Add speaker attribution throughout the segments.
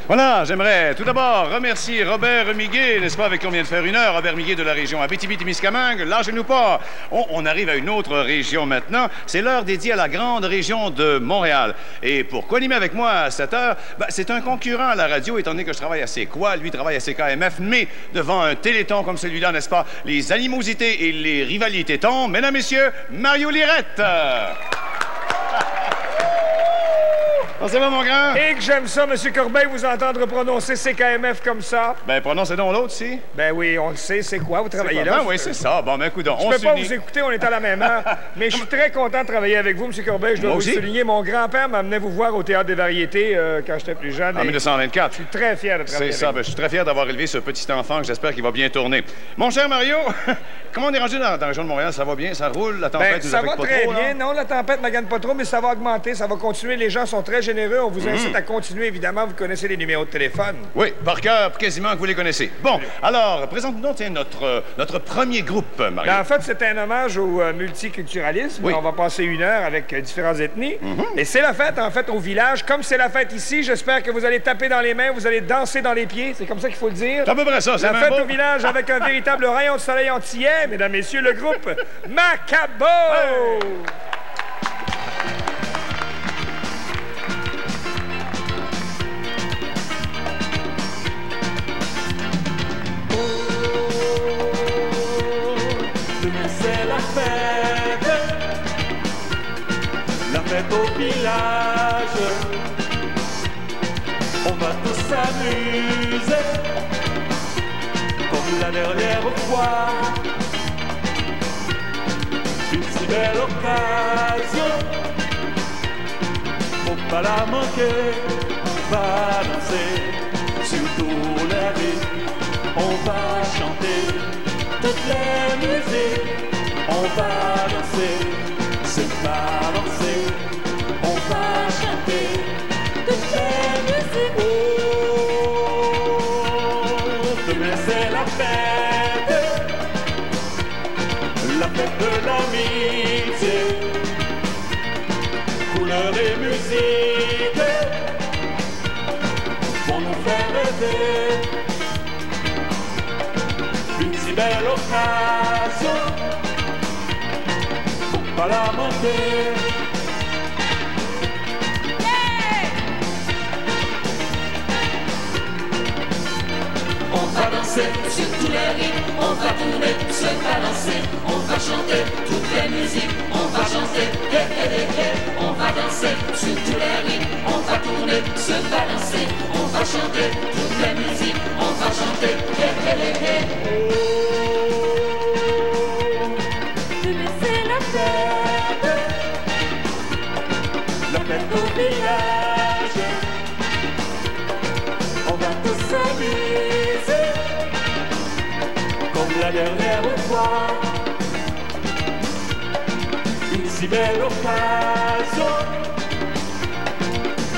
Speaker 1: Voilà, j'aimerais tout d'abord remercier Robert Miguet, n'est-ce pas, avec qui on vient de faire une heure. Robert Miguet de la région Abitibi-Témiscamingue. Lâchez-nous pas. On arrive à une autre région maintenant. C'est l'heure dédiée à la grande région de Montréal. Et pour co-animer avec moi à cette heure, c'est un concurrent à la radio, étant donné que je travaille à CQA, lui travaille à CKMF, mais devant un téléthon comme celui-là, n'est-ce pas, les animosités et les rivalités tombent. Mesdames, Messieurs, Mario Lirette. C'est bon, mon grand?
Speaker 2: Et que j'aime ça, M. Corbeil, vous entendre prononcer CKMF comme ça.
Speaker 1: Ben, prononcez donc l'autre, si.
Speaker 2: Ben oui, on le sait, c'est quoi? Vous travaillez là?
Speaker 1: Ben oui, c'est ça. Bon, ben, coudonc,
Speaker 2: je peux pas vous écouter, on est à la même heure. Mais je suis très content de travailler avec vous, M. Corbeil. Je dois vous souligner, mon grand-père m'amenait vous voir au Théâtre des Variétés quand j'étais plus jeune.
Speaker 1: En 1924.
Speaker 2: Je suis très fier de travailler
Speaker 1: C'est ça, ben, je suis très fier d'avoir élevé ce petit enfant que j'espère qu'il va bien tourner. Mon cher Mario, comment on est rendu dans la région de Montréal? Ça va bien? Ça roule? La tempête nous affecte pas trop? Ça va très bien.
Speaker 2: Non, la tempête ne m'agane pas trop, mais ça va augmenter, ça va continuer. Les gens sont très généreux. On vous incite à continuer, évidemment. Vous connaissez les numéros de téléphone.
Speaker 1: Oui, par cœur, quasiment que vous les connaissez. Bon, alors, présente-nous donc notre premier groupe, Mario.
Speaker 2: En fait, c'est un hommage au multiculturalisme. Oui. On va passer une heure avec différentes ethnies. Et c'est la fête, en fait, au village. Comme c'est la fête ici, j'espère que vous allez taper dans les mains, vous allez danser dans les pieds. C'est comme ça qu'il faut le dire.
Speaker 1: C'est à peu près ça, c'est
Speaker 2: la fête au village avec un véritable rayon de soleil antillais, mesdames, messieurs, le groupe Macabo! Hey!
Speaker 3: Au village, on va tous s'amuser comme la dernière fois. Une si belle occasion, faut pas la manquer. On va danser sur tous les rythmes, on va chanter toutes les musiques, on va danser, se balancer. On va chanter toutes les musiques. Oh, demain c'est la fête de l'amitié. Couleurs et musique vont nous faire rêver. Une si belle occasion, faut pas la manquer.
Speaker 4: On va danser sur tous les rythmes, on va tourner, se balancer, on va chanter toutes les musiques, on va chanter, hé hé hé hé, on va danser sur tous les rythmes, on va tourner, se balancer, on va chanter toutes les musiques, on va chanter, hé hé hé hé.
Speaker 3: Demain c'est la fête au village, on va tous s'amuser comme la dernière fois. Une si belle occasion,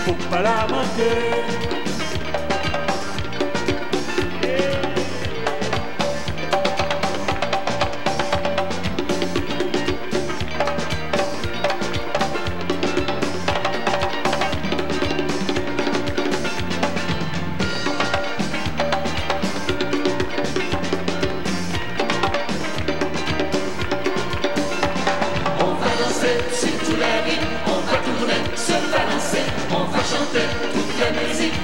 Speaker 3: faut pas la manquer.
Speaker 4: Sur tous les rythmes, on va tourner, se balancer, on va chanter toute la musique,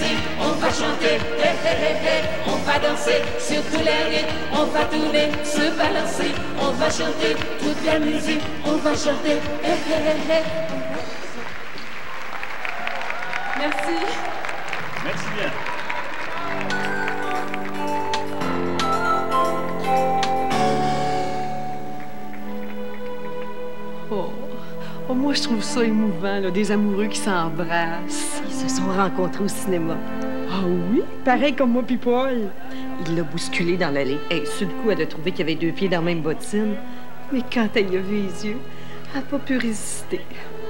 Speaker 4: musique, on va chanter, hé hé hé hé, on va danser sur tous les rythmes, on va tourner, se balancer, on va chanter toute la musique, on va chanter, hé hé hé hé.
Speaker 5: Merci.
Speaker 3: Merci bien.
Speaker 6: Oh, moi, je trouve ça émouvant, là, des amoureux qui s'embrassent.
Speaker 7: Ils se sont rencontrés au cinéma.
Speaker 6: Ah oui? Pareil comme moi puis Paul.
Speaker 7: Il l'a bousculé dans l'allée. Et sur le coup, elle a trouvé qu'il y avait 2 pieds dans la même bottine.
Speaker 6: Mais quand elle y a vu les yeux, elle n'a pas pu résister.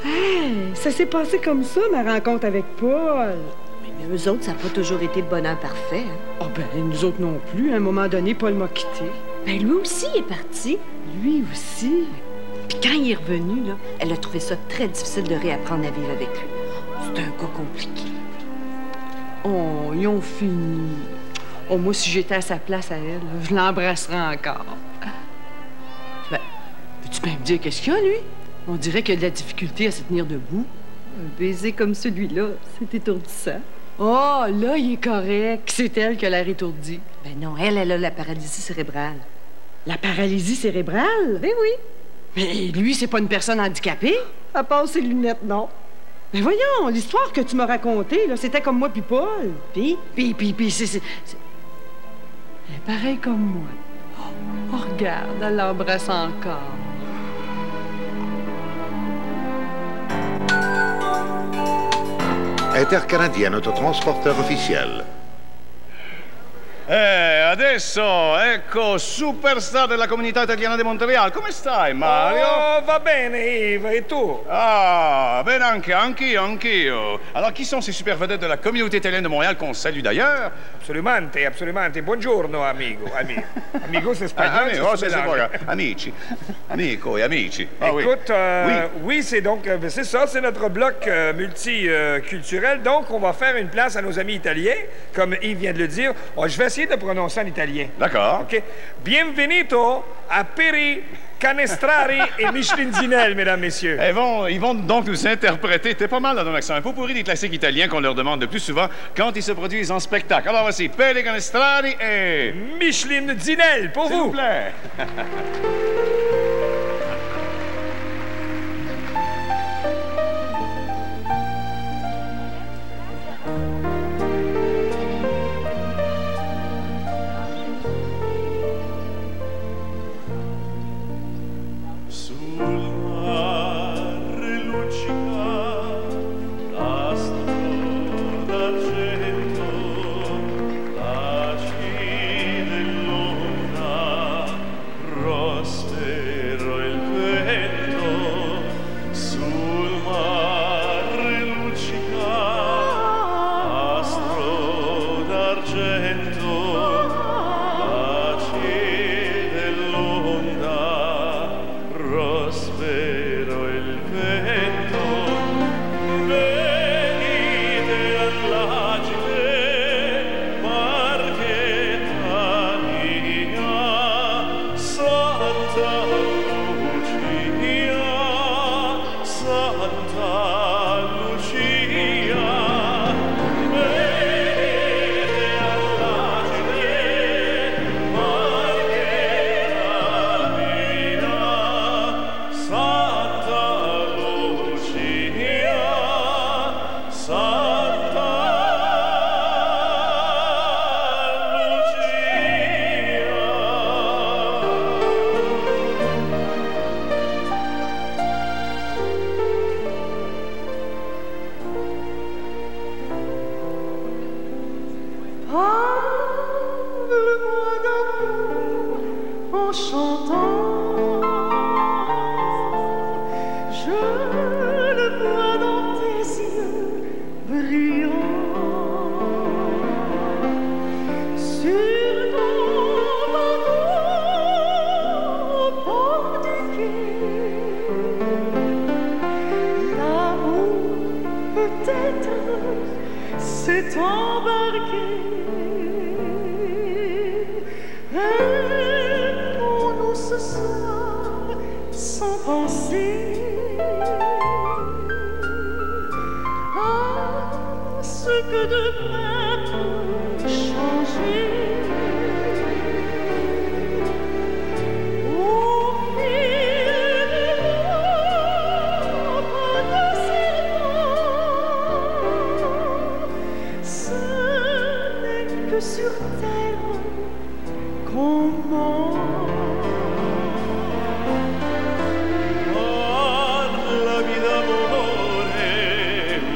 Speaker 6: Hey, ça s'est passé comme ça, ma rencontre avec Paul.
Speaker 7: Mais eux autres, ça n'a pas toujours été le bonheur parfait. Hein?
Speaker 6: Ah ben, nous autres non plus. À un moment donné, Paul m'a quitté.
Speaker 7: Ben lui aussi est parti.
Speaker 6: Lui aussi.
Speaker 7: Puis quand il est revenu, là, elle a trouvé ça très difficile de réapprendre à vivre avec lui. C'est un cas compliqué.
Speaker 6: Oh, ils ont fini. Oh, moi, si j'étais à sa place à elle, là, je l'embrasserais encore. Ben, peux-tu bien me dire qu'est-ce qu'il y a, lui? On dirait qu'il a de la difficulté à se tenir debout.
Speaker 7: Un baiser comme celui-là, c'est étourdissant.
Speaker 6: Oh, là, il est correct. C'est elle qui a l'air étourdie.
Speaker 7: Ben non, elle a la paralysie cérébrale.
Speaker 6: La paralysie cérébrale?
Speaker 7: Ben oui.
Speaker 6: Mais lui, c'est pas une personne handicapée?
Speaker 7: À part ses lunettes, non.
Speaker 6: Mais voyons, l'histoire que tu m'as racontée, là, c'était comme moi puis Paul.
Speaker 7: Puis,
Speaker 6: c'est... Elle est pareille comme moi. Oh, regarde, elle l'embrasse encore.
Speaker 8: Intercanadien, notre transporteur officiel.
Speaker 1: Adesso, ecco, superstar della comunità italiana di Montréal. Come stai, Mario?
Speaker 2: Oh, va bene, Yves. Et tu?
Speaker 1: Ah, ben anch'io. Alors, qui sont ces super vedettes de la communauté italienne de Montréal qu'on salue d'ailleurs?
Speaker 2: Absolutamente. Buongiorno, amigo. Amigo, c'est espagnol.
Speaker 1: C'est pas amici. Amico et amici. Ah,
Speaker 2: écoute, oui, c'est donc, c'est ça, c'est notre bloc multiculturel. Donc, on va faire une place à nos amis italiens, comme Yves vient de le dire. Je vais essayer de prononcer en italien.
Speaker 1: D'accord.
Speaker 2: OK. Bienvenuto a Peri, Canestrari et Michelin Zinel, mesdames, messieurs.
Speaker 1: Ils vont donc nous interpréter. T'es pas mal dans ton accent. Un pot pourri des classiques italiens qu'on leur demande le plus souvent quand ils se produisent en spectacle. Alors voici Peri, Canestrari et...
Speaker 2: Michelin Zinel, pour vous.
Speaker 1: S'il vous plaît.
Speaker 3: embarqué et mon que sur terre qu'on mange. La vida amore,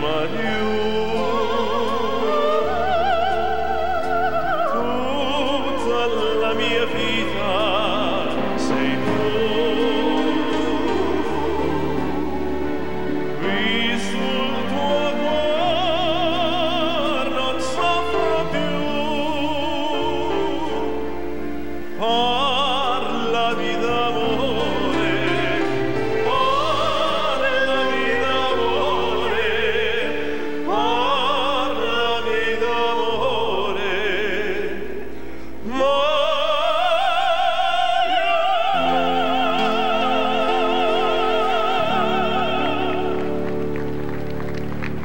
Speaker 3: Mario. Tutta la mia vita sei tu. Qui sul tuo cuore non soffro più. Parlami d'amore, parlami d'amore, parlami d'amore,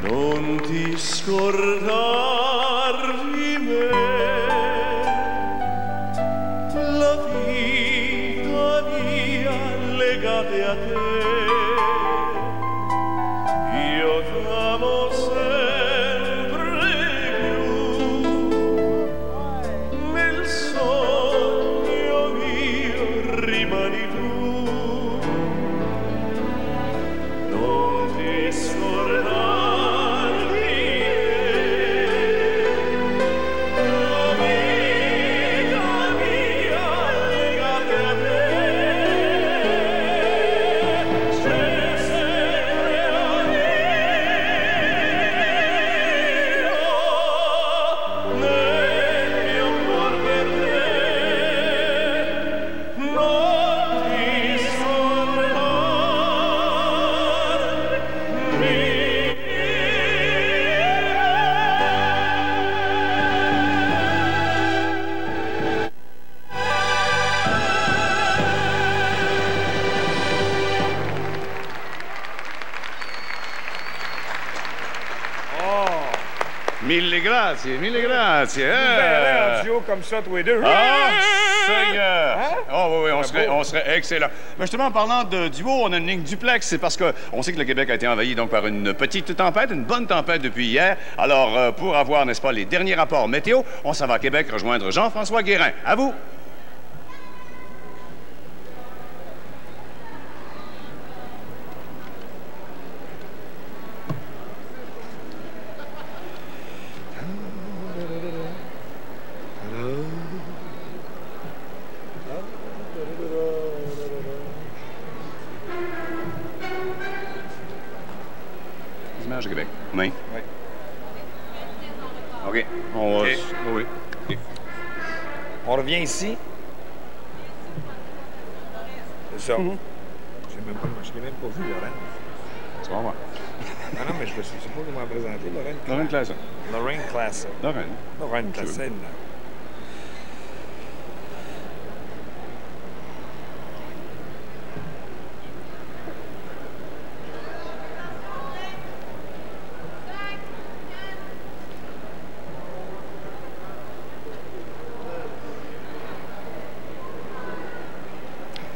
Speaker 3: non ti scordar di me, la vita mia legate a te. Io t'amo sempre più, nel sogno mio rimani tu. Non ti scordar di me, la vita mia legate a te. Sei sempre io, nel mio cuor per te. Non ti
Speaker 1: Mille grazie, mille grazie.
Speaker 2: Un duo comme ça, tous les deux.
Speaker 1: Ah, Seigneur!
Speaker 2: Hein?
Speaker 1: Oh oui,
Speaker 2: beau.
Speaker 1: on serait excellent. Mais justement, en parlant de duo, on a une ligne duplex. C'est parce qu'on sait que le Québec a été envahi donc par une petite tempête, une bonne tempête depuis hier. Alors, pour avoir, n'est-ce pas, les derniers rapports météo, on s'en va à Québec rejoindre Jean-François Guérin. À vous! Images de Québec. Oui.
Speaker 2: Oui.
Speaker 1: OK. On va...
Speaker 2: OK.
Speaker 1: Oui. OK.
Speaker 2: On revient ici. C'est ça. J'ai même pas vu Lorraine.
Speaker 1: Tu vas voir.
Speaker 2: Ah non, mais je ne sais pas comment présenter Lorraine.
Speaker 1: Lorraine Classe.
Speaker 2: Lorraine Classe.
Speaker 1: Lorraine.
Speaker 2: Lorraine Classe.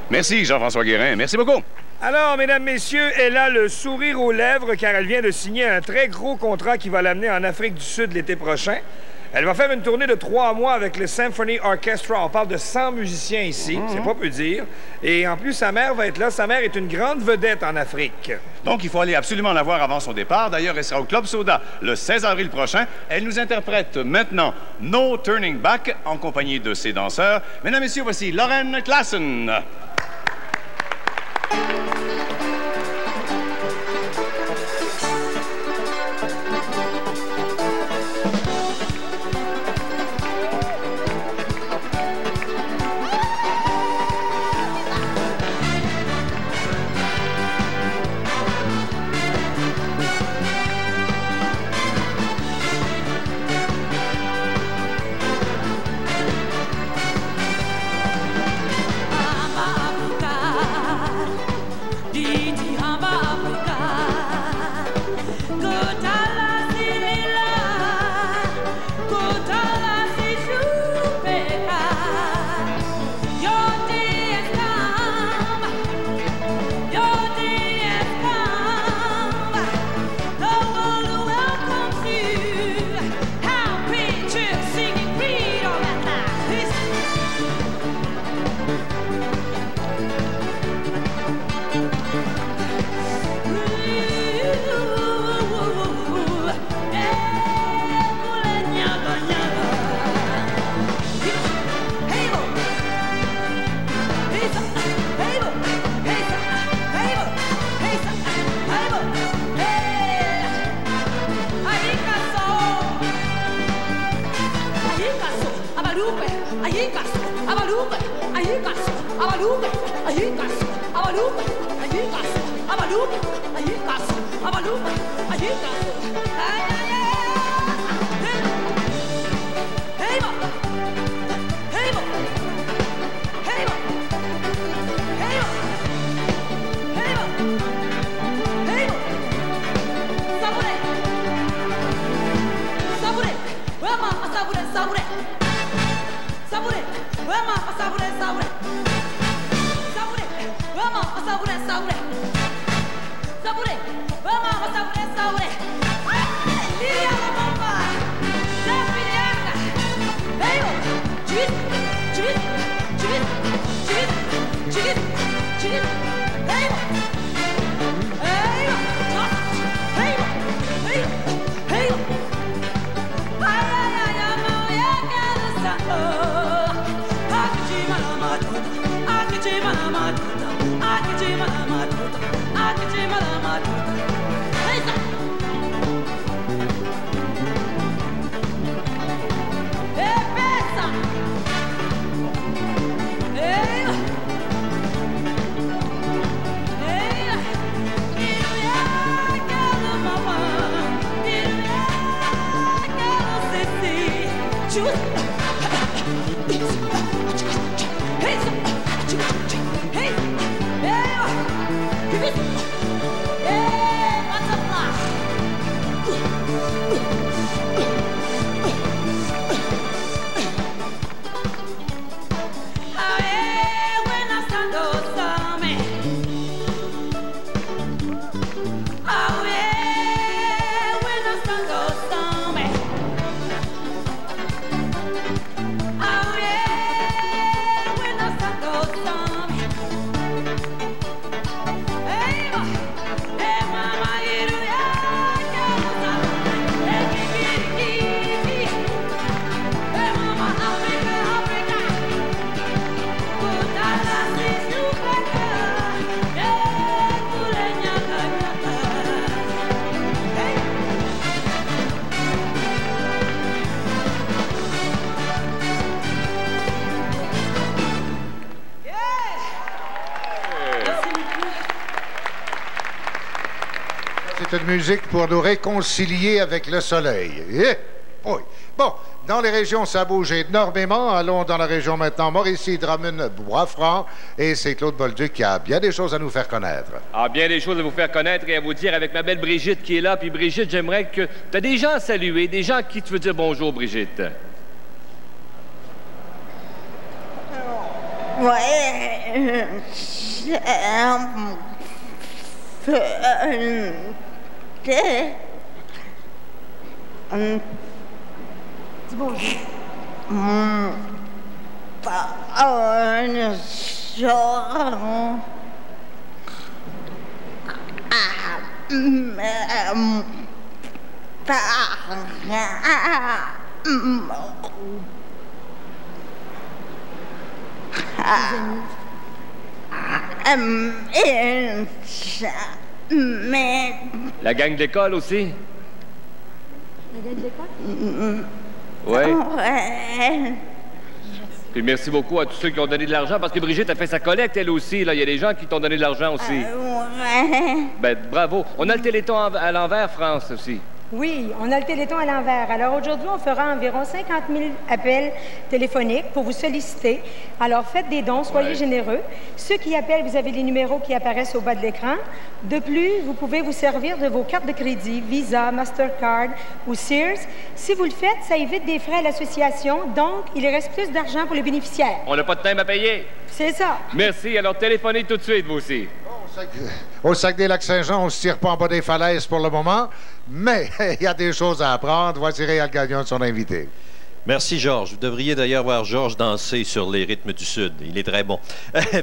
Speaker 1: Merci, Jean-François Guérin. Merci beaucoup.
Speaker 2: Alors, mesdames, messieurs, elle a le sourire aux lèvres car elle vient de signer un très gros contrat qui va l'amener en Afrique du Sud l'été prochain. Elle va faire une tournée de 3 mois avec le Symphony Orchestra. On parle de 100 musiciens ici, c'est pas peu dire. Et en plus, sa mère va être là. Sa mère est une grande vedette en Afrique.
Speaker 1: Donc, il faut aller absolument la voir avant son départ. D'ailleurs, elle sera au Club Soda le 16 avril prochain. Elle nous interprète maintenant No Turning Back en compagnie de ses danseurs. Mesdames, messieurs, voici Lorraine Klassen.
Speaker 4: Mama, Avalupe, Ayicas, Avalupe, Ayicas, Avalupe, Ayicas, Avalupe, Ayicas, Avalupe, Ayicas, Avalupe, Ayicas. Ay, ay, ay. Hey, mo. Hey, mo. Hey, mo. Hey, mo. Hey, mo. Hey, mo. Sabure. Sabure. Wema, sabure, sabure. Sabure. Wema, sabure, sabure. Sabure. Wema, sabure, sabure. Sabure. Wema, sabure, sabure. Lilia la bomba. Jafiriaga. Hey, mo. Chivit. Chivit. Chivit. Chivit. Chivit. Chivit. Hey, mo. Hey, mo. Hey, mo. Hey, mo. Hey, mo. Ay, ay, ay, ama, ya quero saber. Akijima na matuta. Akijima na matuta. Akijima na matuta. Akijima na matuta. Hey, sa. Hey, pesa. Hey, mo. Hey, iruya quero mamá. Iruya quero sisi. Chus. Hey, sa. Hey, hey, give it. Hey, butterfly. Ay, buenas tardes, dame. Ay, buenas tardes, dame. Ay, buenas tardes, dame. Hey, hey, mama, iruya, quiero saber. Hey, kikiriki. Hey, mama, Africa, Africa. Kutala, sisupeka. Hey, kulenya, kanyaka. Hey.
Speaker 8: C'est une musique pour nous réconcilier avec le soleil. Eh, oui. Bon, dans les régions, ça bouge énormément. Allons dans la région maintenant. Mauricie, Drummond, Bois-Franc. Et c'est Claude Bolduc qui a bien des choses à nous faire connaître.
Speaker 9: Ah, bien des choses à vous faire connaître et à vous dire avec ma belle Brigitte qui est là. Puis Brigitte, j'aimerais que... Tu as des gens à saluer, des gens à qui tu veux dire bonjour, Brigitte.
Speaker 10: Ouais.
Speaker 7: Dis bonjour.
Speaker 9: La gang d'école aussi?
Speaker 7: La gang d'école?
Speaker 9: Oui.
Speaker 10: Ouais.
Speaker 9: Puis merci beaucoup à tous ceux qui ont donné de l'argent, parce que Brigitte a fait sa collecte, elle aussi. Là. Il y a des gens qui t'ont donné de l'argent aussi.
Speaker 10: Ouais.
Speaker 9: Ben, bravo. On a le Téléthon à l'envers, France, aussi.
Speaker 11: Oui, on a le Téléthon à l'envers. Alors aujourd'hui, on fera environ 50 000 appels téléphoniques pour vous solliciter. Alors faites des dons, soyez généreux. Ceux qui appellent, vous avez les numéros qui apparaissent au bas de l'écran. De plus, vous pouvez vous servir de vos cartes de crédit, Visa, Mastercard ou Sears. Si vous le faites, ça évite des frais à l'association, donc il reste plus d'argent pour les bénéficiaires.
Speaker 9: On n'a pas de thème à payer.
Speaker 11: C'est ça.
Speaker 9: Merci. Alors téléphonez tout de suite, vous aussi.
Speaker 8: Au Saguenay-Lac-Saint-Jean, on ne se tire pas en bas des falaises pour le moment, mais il y a des choses à apprendre. Voici Réal Gagnon, son invité.
Speaker 12: Merci, Georges. Vous devriez d'ailleurs voir Georges danser sur les rythmes du Sud. Il est très bon.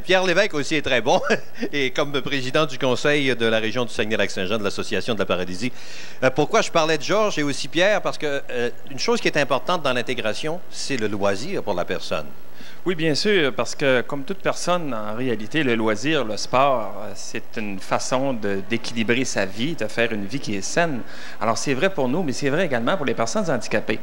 Speaker 12: Pierre Lévesque aussi est très bon. Et comme président du conseil de la région du Saguenay-Lac-Saint-Jean, de l'Association de la Paralysie. Pourquoi je parlais de Georges et aussi Pierre? Parce que une chose qui est importante dans l'intégration, c'est le loisir pour la personne.
Speaker 13: Oui, bien sûr, parce que comme toute personne, en réalité, le loisir, le sport, c'est une façon d'équilibrer sa vie, de faire une vie qui est saine. Alors, c'est vrai pour nous, mais c'est vrai également pour les personnes handicapées.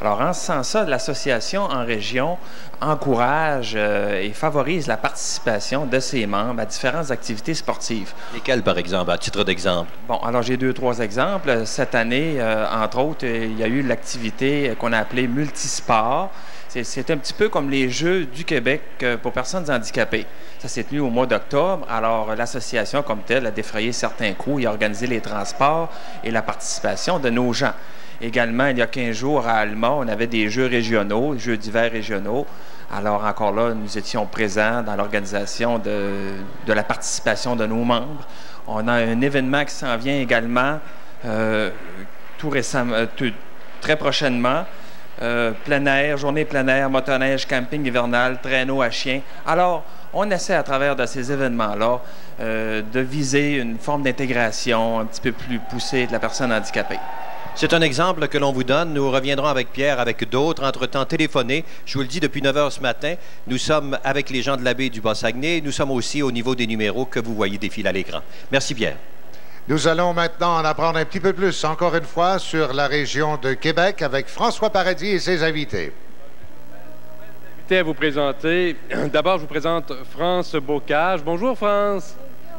Speaker 13: Alors, en ce sens-là, l'association en région encourage et favorise la participation de ses membres à différentes activités sportives.
Speaker 12: Lesquelles, par exemple, à titre d'exemple?
Speaker 13: Bon, alors j'ai 2-3 exemples. Cette année, entre autres, il y a eu l'activité qu'on a appelée multisport. C'est un petit peu comme les Jeux du Québec pour personnes handicapées. Ça s'est tenu au mois d'octobre. Alors, l'association comme telle a défrayé certains coûts et a organisé les transports et la participation de nos gens. Également, il y a 15 jours à Alma, on avait des Jeux régionaux, des Jeux d'hiver régionaux. Alors, encore là, nous étions présents dans l'organisation de la participation de nos membres. On a un événement qui s'en vient également très prochainement. Plein air, journée plein air, motoneige, camping hivernal, traîneau à chiens. Alors, on essaie à travers de ces événements-là de viser une forme d'intégration un petit peu plus poussée de la personne handicapée.
Speaker 12: C'est un exemple que l'on vous donne. Nous reviendrons avec Pierre, avec d'autres. Entre-temps, téléphonez. Je vous le dis, depuis 9 h ce matin, nous sommes avec les gens de la baie du Bas-Saguenay. Nous sommes aussi au niveau des numéros que vous voyez défiler à l'écran. Merci, Pierre.
Speaker 8: Nous allons maintenant en apprendre un petit peu plus, encore une fois, sur la région de Québec avec François Paradis et ses invités.
Speaker 14: À vous présenter. D'abord, je vous présente France Bocage. Bonjour, France.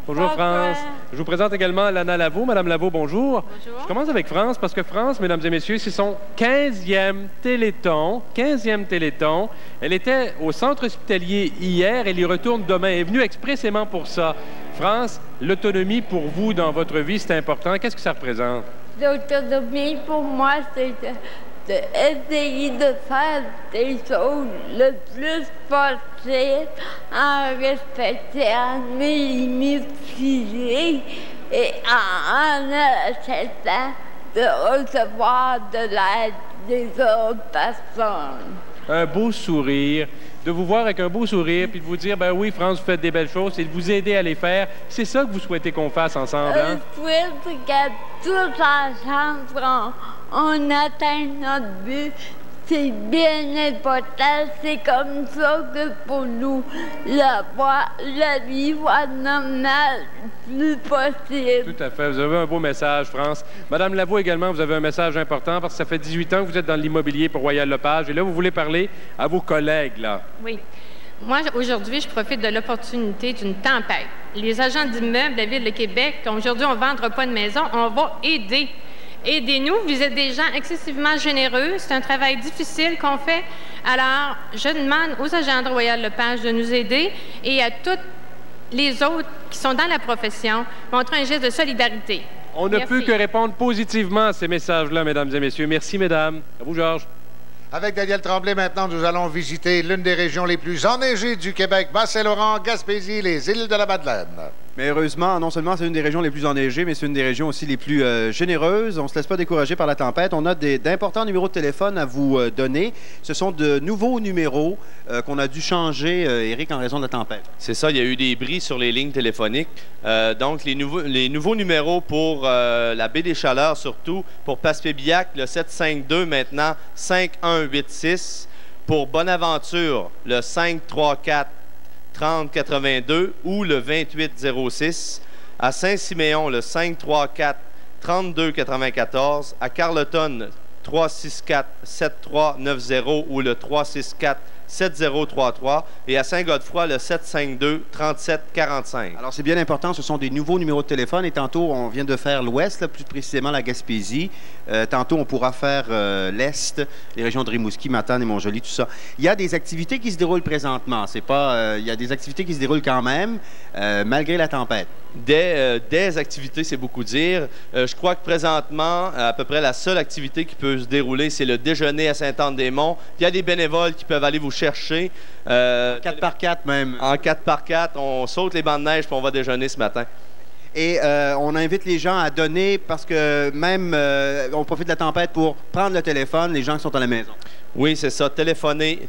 Speaker 14: Bonjour, France. Je vous présente également Lana Lavaux. Madame Lavaux, bonjour. Bonjour. Je commence avec France parce que France, mesdames et messieurs, c'est son 15e Téléthon. 15e Téléthon. Elle était au centre hospitalier hier. Elle y retourne demain. Elle est venue expressément pour ça. France, l'autonomie pour vous dans votre vie, c'est important. Qu'est-ce que ça représente?
Speaker 10: L'autonomie, pour moi, c'est d'essayer de faire des choses le plus possible en respectant mes limites physiques et en acceptant de recevoir de l'aide des autres personnes.
Speaker 14: Un beau sourire, de vous voir avec un beau sourire, puis de vous dire, ben oui, France, vous faites des belles choses, et de vous aider à les faire. C'est ça que vous souhaitez qu'on fasse ensemble, hein?
Speaker 10: Je souhaite que tous ensemble, on atteigne notre but. C'est bien important. C'est comme ça que pour nous, la vie va normale le plus possible.
Speaker 14: Tout à fait. Vous avez un beau message, France. Madame Lavaux également, vous avez un message important parce que ça fait 18 ans que vous êtes dans l'immobilier pour Royal Lepage. Et là, vous voulez parler à vos collègues, là.
Speaker 15: Oui. Moi, aujourd'hui, je profite de l'opportunité d'une tempête. Les agents d'immeubles de la Ville de Québec, aujourd'hui, on ne vendra pas de maison, on va aider. Aidez-nous, vous êtes des gens excessivement généreux. C'est un travail difficile qu'on fait. Alors, je demande aux agents de Royal Lepage de nous aider et à toutes les autres qui sont dans la profession, montrer un geste de solidarité.
Speaker 14: On ne peut que répondre positivement à ces messages-là, mesdames et messieurs. Merci, mesdames. À vous, Georges.
Speaker 8: Avec Daniel Tremblay, maintenant, nous allons visiter l'une des régions les plus enneigées du Québec, Bas-Saint-Laurent, Gaspésie, les îles de la Madeleine.
Speaker 16: Mais heureusement, non seulement c'est une des régions les plus enneigées, mais c'est une des régions aussi les plus généreuses. On ne se laisse pas décourager par la tempête. On a d'importants numéros de téléphone à vous donner. Ce sont de nouveaux numéros qu'on a dû changer, Éric, en raison de la tempête.
Speaker 17: C'est ça, il y a eu des bris sur les lignes téléphoniques. Donc, les nouveaux numéros pour la baie des Chaleurs, surtout, pour Passepébiac, le 752, maintenant 5186. Pour Bonaventure, le 534 3082 ou le 2806. À Saint-Siméon, le 534 3294. À Carleton, 364 7390 ou le 364 7033 et à Saint-Godefroy, le 752-3745.
Speaker 16: Alors, c'est bien important. Ce sont des nouveaux numéros de téléphone et tantôt, on vient de faire l'Ouest, plus précisément la Gaspésie. Tantôt, on pourra faire l'Est, les régions de Rimouski, Matane et Montjoly, tout ça. Il y a des activités qui se déroulent présentement. C'est pas... il y a des activités qui se déroulent quand même, malgré la tempête.
Speaker 17: Des activités, c'est beaucoup dire. Je crois que présentement, à peu près la seule activité qui peut se dérouler, c'est le déjeuner à Sainte-Anne-des-Monts. Il y a des bénévoles qui peuvent aller vous chercher.
Speaker 16: 4x4 même.
Speaker 17: En 4x4, on saute les bancs de neige puis on va déjeuner ce matin.
Speaker 16: Et on invite les gens à donner parce que même on profite de la tempête pour prendre le téléphone, les gens qui sont à la maison.
Speaker 17: Oui, c'est ça. Téléphonez,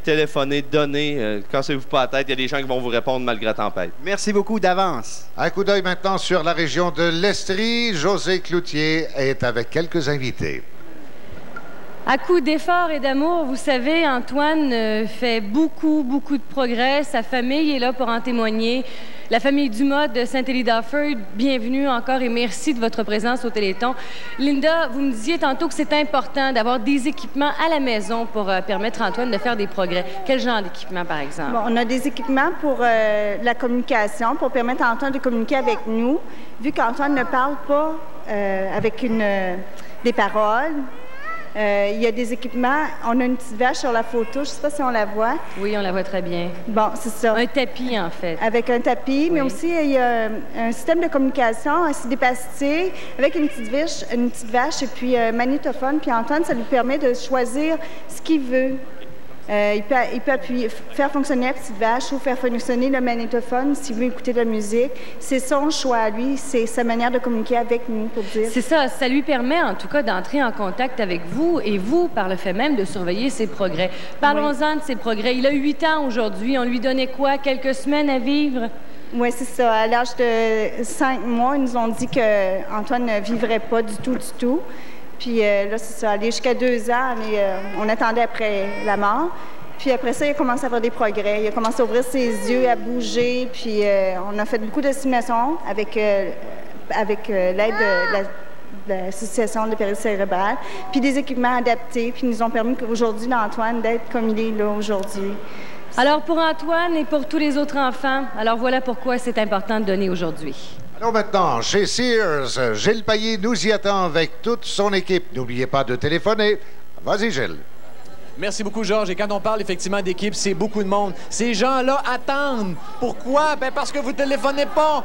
Speaker 17: donnez. Cassez-vous pas la tête. Il y a des gens qui vont vous répondre malgré la tempête.
Speaker 16: Merci beaucoup d'avance.
Speaker 8: Un coup d'œil maintenant sur la région de l'Estrie. José Cloutier est avec quelques invités.
Speaker 18: À coup d'efforts et d'amour, vous savez, Antoine fait beaucoup de progrès. Sa famille est là pour en témoigner. La famille Dumas de Saint-Élie-d'Offord, bienvenue encore et merci de votre présence au Téléthon. Linda, vous me disiez tantôt que c'est important d'avoir des équipements à la maison pour permettre à Antoine de faire des progrès. Quel genre d'équipement, par exemple?
Speaker 19: Bon, on a des équipements pour la communication, pour permettre à Antoine de communiquer avec nous. Vu qu'Antoine ne parle pas avec des paroles, il y a des équipements. On a une petite vache sur la photo. Je ne sais pas si on la voit.
Speaker 18: Oui, on la voit très bien.
Speaker 19: Bon, c'est ça.
Speaker 18: Un tapis, en fait.
Speaker 19: Avec un tapis,
Speaker 18: oui.
Speaker 19: Mais aussi, il y a un système de communication, un CD pastilles, avec une petite vache et puis un magnétophone. Puis Antoine, ça lui permet de choisir ce qu'il veut. Il peut faire fonctionner la petite vache ou faire fonctionner le magnétophone s'il veut écouter de la musique. C'est son choix à lui, c'est sa manière de communiquer avec nous, pour dire.
Speaker 18: C'est ça, ça lui permet en tout cas d'entrer en contact avec vous et vous, par le fait même, de surveiller ses progrès. Parlons-en de ses progrès. Il a 8 ans aujourd'hui. On lui donnait quoi? Quelques semaines à vivre?
Speaker 19: Oui, c'est ça. À l'âge de 5 mois, ils nous ont dit qu'Antoine ne vivrait pas du tout. Puis là, c'est ça, aller jusqu'à 2 ans, mais on attendait après la mort. Puis après ça, il a commencé à faire des progrès. Il a commencé à ouvrir ses yeux, à bouger. Puis on a fait beaucoup de stimulation avec l'aide de l'association de péridurite cérébrale. Puis des équipements adaptés. Puis ils nous ont permis aujourd'hui d'Antoine d'être comme il est là aujourd'hui.
Speaker 18: Alors pour Antoine et pour tous les autres enfants, alors voilà pourquoi c'est important de donner aujourd'hui.
Speaker 8: Alors maintenant, chez Sears, Gilles Payet nous y attend avec toute son équipe. N'oubliez pas de téléphoner. Vas-y, Gilles.
Speaker 20: Merci beaucoup, Georges. Et quand on parle effectivement d'équipe, c'est beaucoup de monde. Ces gens-là attendent. Pourquoi? Ben parce que vous ne téléphonez pas.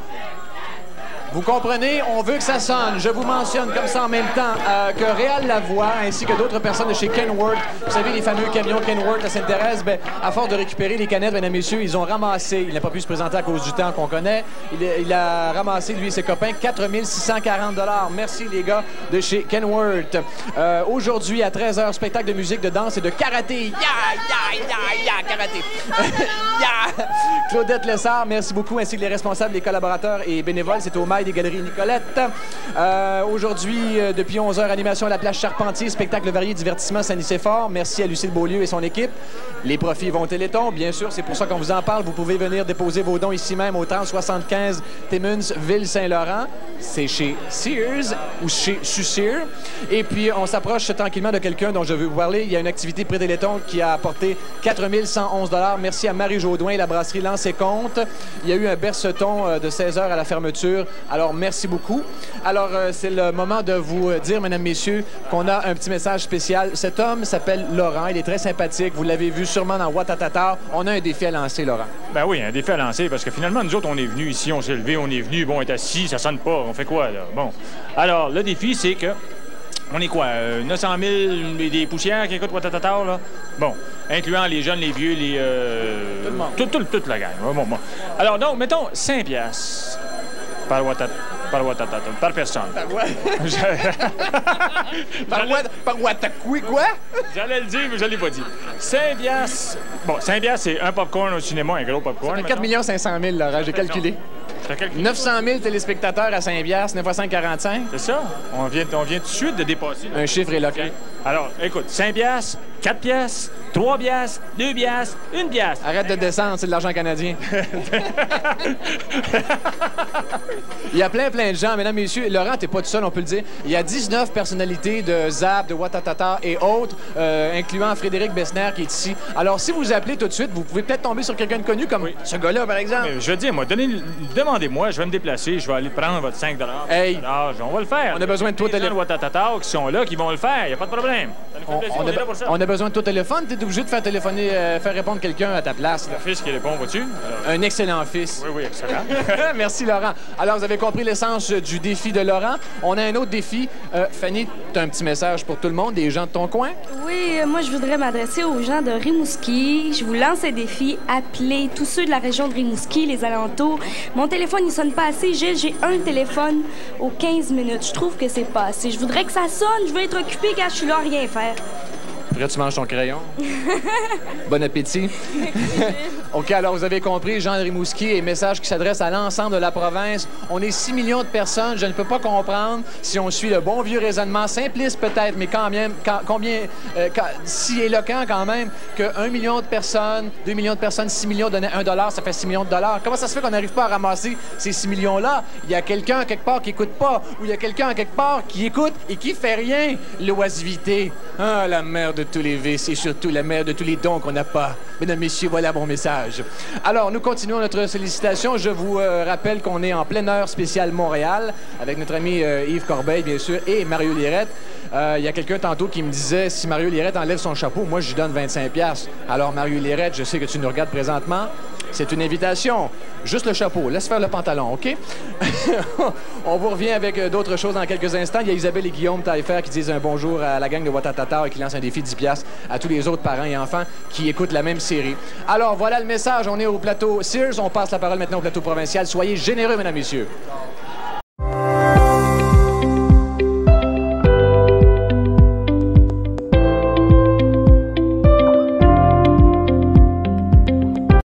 Speaker 20: Vous comprenez? On veut que ça sonne. Je vous mentionne comme ça en même temps que Réal Lavoie ainsi que d'autres personnes de chez Kenworth, vous savez, les fameux camions Kenworth à Sainte-Thérèse, bien, à force de récupérer les canettes, mesdames et messieurs, ils ont ramassé, il n'a pas pu se présenter à cause du temps qu'on connaît, il a ramassé, lui et ses copains, 4 640 $. Merci, les gars de chez Kenworth. Aujourd'hui, à 13h, spectacle de musique, de danse et de karaté. Karaté. Claudette Lessard, merci beaucoup, ainsi que les responsables, les collaborateurs et bénévoles. C'est au Mail des Galeries Nicolette. Aujourd'hui, depuis 11h, animation à la place Charpentier, spectacle varié, divertissement, Saint-Nicéphore. Merci à Lucille Beaulieu et son équipe. Les profits vont au Téléthon, bien sûr, c'est pour ça qu'on vous en parle. Vous pouvez venir déposer vos dons ici même au 3075 Timmins, Ville-Saint-Laurent. C'est chez Sears ou chez Sucir. Et puis, on s'approche tranquillement de quelqu'un dont je veux vous parler. Il y a une activité pré-Téléthon qui a apporté 4 111 $. Merci à Marie Jaudoin et la brasserie Lance et Compte. Il y a eu un berceton de 16h à la fermeture. Alors, merci beaucoup. Alors, c'est le moment de vous dire, mesdames, messieurs, qu'on a un petit message spécial. Cet homme s'appelle Laurent. Il est très sympathique. Vous l'avez vu sûrement dans Ouattatata. On a un défi à lancer, Laurent.
Speaker 21: Ben oui, un défi à lancer, parce que finalement, nous autres, on est venus ici, on s'est levé, on est venus, bon, on est assis, ça sonne pas. On fait quoi, là? Bon. Alors, le défi, c'est que on est quoi? 900 000 des poussières qui écoutent Ouattatata, là? Bon. Incluant les jeunes, les vieux, les... Tout le monde. Toute la gang. Bon. Alors, donc, mettons 5 piastres par Ouattatata, par personne.
Speaker 20: Par quoi? par Ouattakoui, quoi?
Speaker 21: J'allais le dire, mais je l'ai pas dit. 5 piastres. Bon, 5 piastres, c'est un popcorn au cinéma, un gros popcorn.
Speaker 20: Ça fait 4 500 000, Laurent, j'ai calculé. 900 000 téléspectateurs à 5 piastres, 9 x 5, 45.
Speaker 21: C'est ça. On vient tout de suite de dépasser.
Speaker 20: Un chiffre éloquent.
Speaker 21: Alors, écoute, 5 piastres, 4 piastres, 3 piastres, 2 piastres, 1 piastre.
Speaker 20: Arrête de descendre, c'est de l'argent canadien. Il y a plein de gens, mesdames, messieurs. Laurent, t'es pas tout seul, on peut le dire. Il y a 19 personnalités de Zap, de Ouattatata et autres, incluant Frédéric Bessner qui est ici. Alors, si vous appelez tout de suite, vous pouvez peut-être tomber sur quelqu'un de connu comme ce gars-là, par exemple.
Speaker 21: Mais je veux dire, moi, demandez-moi, je vais me déplacer, je vais aller prendre votre 5 $.
Speaker 20: Hey!
Speaker 21: On va le faire.
Speaker 20: On a besoin de toi au téléphone.
Speaker 21: Les Ouattatata qui sont là, qui vont le faire, il n'y a pas de problème.
Speaker 20: On a besoin de toi au téléphone. T'es obligé de faire téléphoner, faire répondre quelqu'un à ta place.
Speaker 21: Le fils qui répond, vois-tu?
Speaker 20: Un excellent fils.
Speaker 21: Oui, excellent.
Speaker 20: Merci, Laurent. Alors, vous avez compris l'essence du défi de Laurent. On a un autre défi. Fanny, tu as un petit message pour tout le monde, des gens de ton coin?
Speaker 22: Oui, moi, je voudrais m'adresser aux gens de Rimouski. Je vous lance un défi. Appelez tous ceux de la région de Rimouski, les alentours. Mon téléphone, il sonne pas assez. J'ai un téléphone aux 15 minutes. Je trouve que c'est pas assez. Je voudrais que ça sonne. Je veux être occupée quand je suis là à rien faire.
Speaker 20: Après, tu manges ton crayon. Bon appétit. OK, alors vous avez compris, Jean de Rimouski, et message qui s'adresse à l'ensemble de la province. On est 6 millions de personnes. Je ne peux pas comprendre si on suit le bon vieux raisonnement, simpliste peut-être, mais si éloquent quand même, que 1 million de personnes, 2 millions de personnes, 6 millions donnaient $1, ça fait 6 millions de dollars. Comment ça se fait qu'on n'arrive pas à ramasser ces 6 millions-là? Il y a quelqu'un quelque part qui écoute pas, ou il y a quelqu'un quelque part qui écoute et qui fait rien. L'oisiveté. Ah, la mère de tous les vices et surtout la mère de tous les dons qu'on n'a pas. Mesdames, messieurs, voilà mon message. Alors, nous continuons notre sollicitation. Je vous rappelle qu'on est en pleine heure spéciale Montréal avec notre ami Yves Corbeil, bien sûr, et Mario Lirette. Il y a quelqu'un tantôt qui me disait, si Mario Lirette enlève son chapeau, moi, je lui donne 25$. Alors, Mario Lirette, je sais que tu nous regardes présentement. C'est une invitation. Juste le chapeau. Laisse faire le pantalon, OK? On vous revient avec d'autres choses dans quelques instants. Il y a Isabelle et Guillaume Taillefer qui disent un bonjour à la gang de Watatata et qui lancent un défi de 10$ à tous les autres parents et enfants qui écoutent la même série. Alors, voilà le message. On est au plateau Sears. On passe la parole maintenant au plateau provincial. Soyez généreux, mesdames, messieurs.